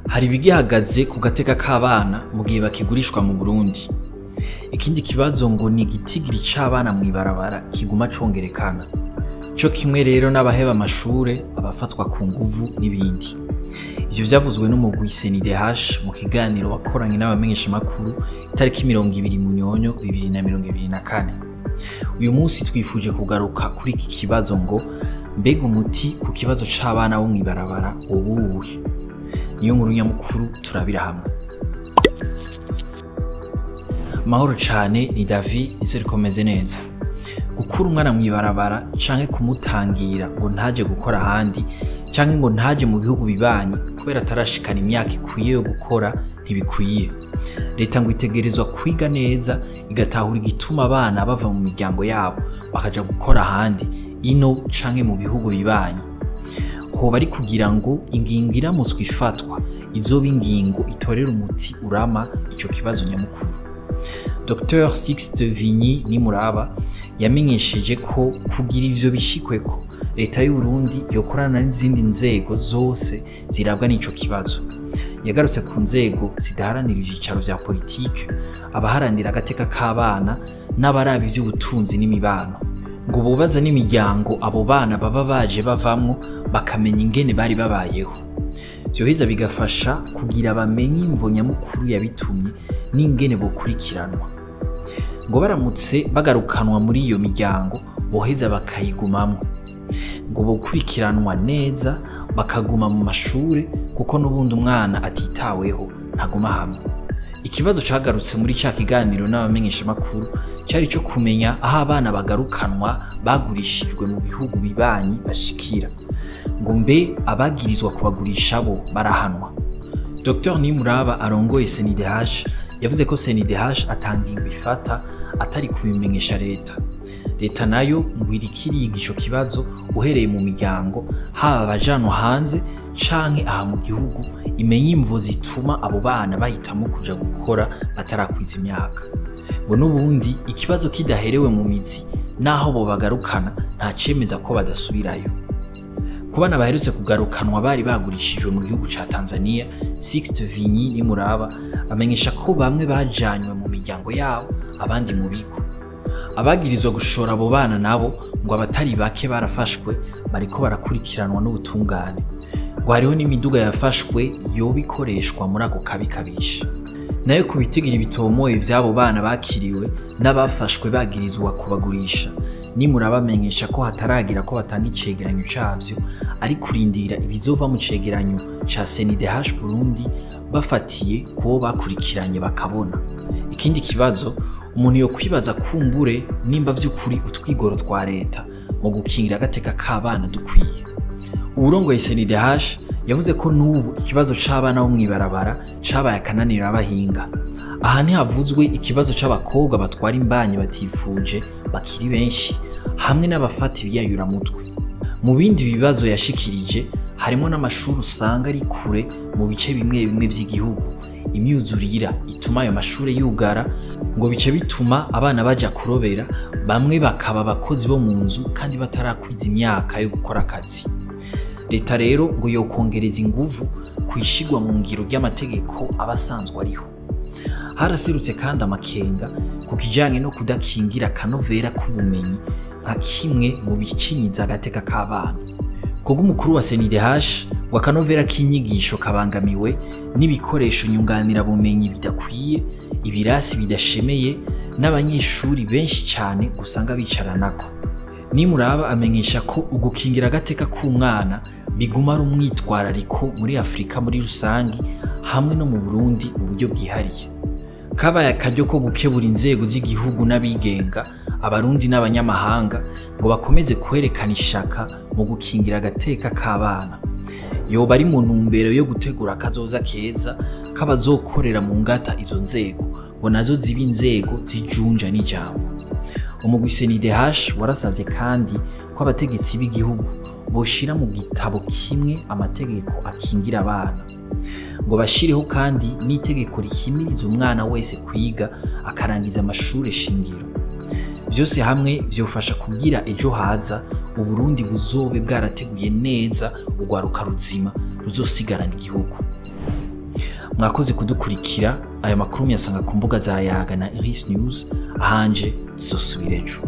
Hari ibigihagaze ku gateka k'abana mu gihe bakigurishwa mu Burundi. Ikindi kibazo ngo ni igitigiri c'abana mw'ibarabara kiguma congerekana. Co kimwe rero n'abaheba amashure, abafatwa ku nguvu n'ibindi. Ivyo vyavuzwe n'umugwi CNDH mu kiganiro wakoranye n'abamenyesha makuru itariki 20 Munyonyo 2024. Uyu munsi twifuje kugaruka kuri iki kibazo ngo mbega umuti ku kibazo c'abana bo mw'ibarabara ubuhe? Niyo nkuru nyamukuru turabira hamwe. Mahoro cane, ni David, nizere ko meze neza. Gukura umwana mw'ibarabara canke kumutangira ngo ntaje gukora ahandi canke ngo ntaje mu bihugu bibanyi kubera atarashikana imyaka ikwiye yo gukora ntibikwiye. Leta ngo itegerezwa kwiga neza igatahura igituma abana bava mu miryango yabo bakaja gukora ahandi ino canke mu bihugu bibanyi. Hoba ari kugira ngo ingingo iramutswe ifatwa izoba ingingo itorera umuti urama ico kibazo nyamukuru. Dr Sixte Vinyi Nimuraba yamenyesheje ko kugira ivyo bishikweko leta y'u Burundi yokorana n'izindi nzego zose zirabwa n'ico kibazo. Yagarutse ku nzego zidaharanira ivyicaro vya politike, abaharanira agateka k'abana n'abarabi vy'ubutunzi n'imibano. Ngo bubaza n'imiryango abo bana baba baje bavamwo bakamenya ingene bari babayeho. Vyoheza bigafasha kugira bamenye imvo nyamukuru yabitumye n'ingene bokurikiranwa. Ngo baramutse bagarukanwa muri iyo miryango boheza bakayigumamwo. Ngo bokurikiranwa neza bakaguma mu mashure kuko n'ubundi umwana atitaweho ntaguma hamwe. Ikibazo cagarutse muri ca kiganiro n'abamenyesha makuru cari co kumenya aho abana bagarukanwa bagurishijwe mu bihugu bibanyi bashikira. Ngo mbe abagirizwa kubagurisha bo barahanwa. Dr Nimuraba arongoye CNDH yavuze ko CNDH atangingo ifata atari kubimenyesha leta. Leta nayo ngo irikiriga ico kibazo uhereye mu miryango haba abajanwa hanze canke aha mu gihugu imenye imvo zituma abo bana bahitamo kuja gukora batarakwiza imyaka. Ngo n'ubundi ikibazo kidaherewe mu mizi naho bo bagarukana nta cemeza ko badasubirayo. Ku bana baherutse kugarukanwa bari bagurishijwe mu gihugu ca Tanzania, Sixte Vinyi Nimuraba amenyesha ko bamwe bajanywe mu miryango yabo abandi mu bigo. Abagirizwa gushora abo bana nabo ngo abatari bake barafashwe bariko barakurikiranwa n'ubutungane. Ngo hariho n'imiduga yafashwe yoba ikoreshwa muri ako kabi kabisha. Nayo ku bitigira bitomoye vy'abo bana bakiriwe n'abafashwe bagirizwa kubagurisha, Nimuraba amenyesha ko hataragira ko batanga icegeranyo cavyo ari kurindira ibizova mu cegeranyo ca CNDH Burundi bafatiye kubo bakurikiranye bakabona. Ikindi kibazo umuntu yo kwibaza kumbure nimba vy'ukuri utwigoro twa leta mu gukingira agateka k'abana dukwiye. Urongoye CNDH yavuze ko n'ubu ikibazo c'abana bo mw'ibarabara cabaye akananira abahinga. Aha ntihavuzwe ikibazo c'abakobwa batwara imbanyi batifuje bakiri benshi hamwe n'abafata ibiyayuramutwe. Mu bindi bibazo yashikirije harimo n'amashuri usanga ari kure mu bice bimwe bimwe vy'igihugu. Imyuzurira ituma ayo mashure yugara ngo bice bituma abana baja kurobera, bamwe bakaba abakozi bo mu nzu kandi batarakwiza imyaka yo gukora akazi. Leta rero ngo yokongereza inguvu kwishigwa mu ngiro ry'amategeko abasanzwe ariho. Harasirutse kandi amakenga ku kijanye no kudakingira akanovera k'ubumenyi nka kimwe mu biciniza agateka k'abana. Kubwo umukuru wa CNDH ngo akanovera k'inyigisho kabangamiwe n'ibikoresho nyunganira bumenyi bidakwiye, ibirasi bidashemeye n'abanyeshuri benshi cyane gusanga bicaranako. Nimuraba amenyesha ko ugukingira agateka k'umwana biguma ari umwitwarariko muri Afrika muri rusangi hamwe no mu Burundi mu buryo bwihariye. Kabaye akaryo ko gukebura inzego z'igihugu n'abigenga, abarundi n'abanyamahanga ngo bakomeze kwerekana ishaka mu gukingira agateka k'abana. Yoba ari mu ntumbero yo gutegura akazoza keza k'abazokorera mu ngata izo nzego ngo nazo ziba inzego zijunja n'ijambo. Umugwi CNDH warasavye kandi ko abategetsi b'igihugu boshira mu gitabo kimwe amategeko akingira abana. Ngo bashireho kandi n'itegeko rihimiriza umwana wese kwiga akarangiza amashure shingiro. Vyose hamwe vyofasha kugira ejo haza Uburundi buzobe bwarateguye neza urwaruka ruzima ruzosigarana igihugu. mwakoze kudukurikira. Aya makuru muyasanga ku mbuga za Yaga na Iris News. Ahanje tuzosubira ejo.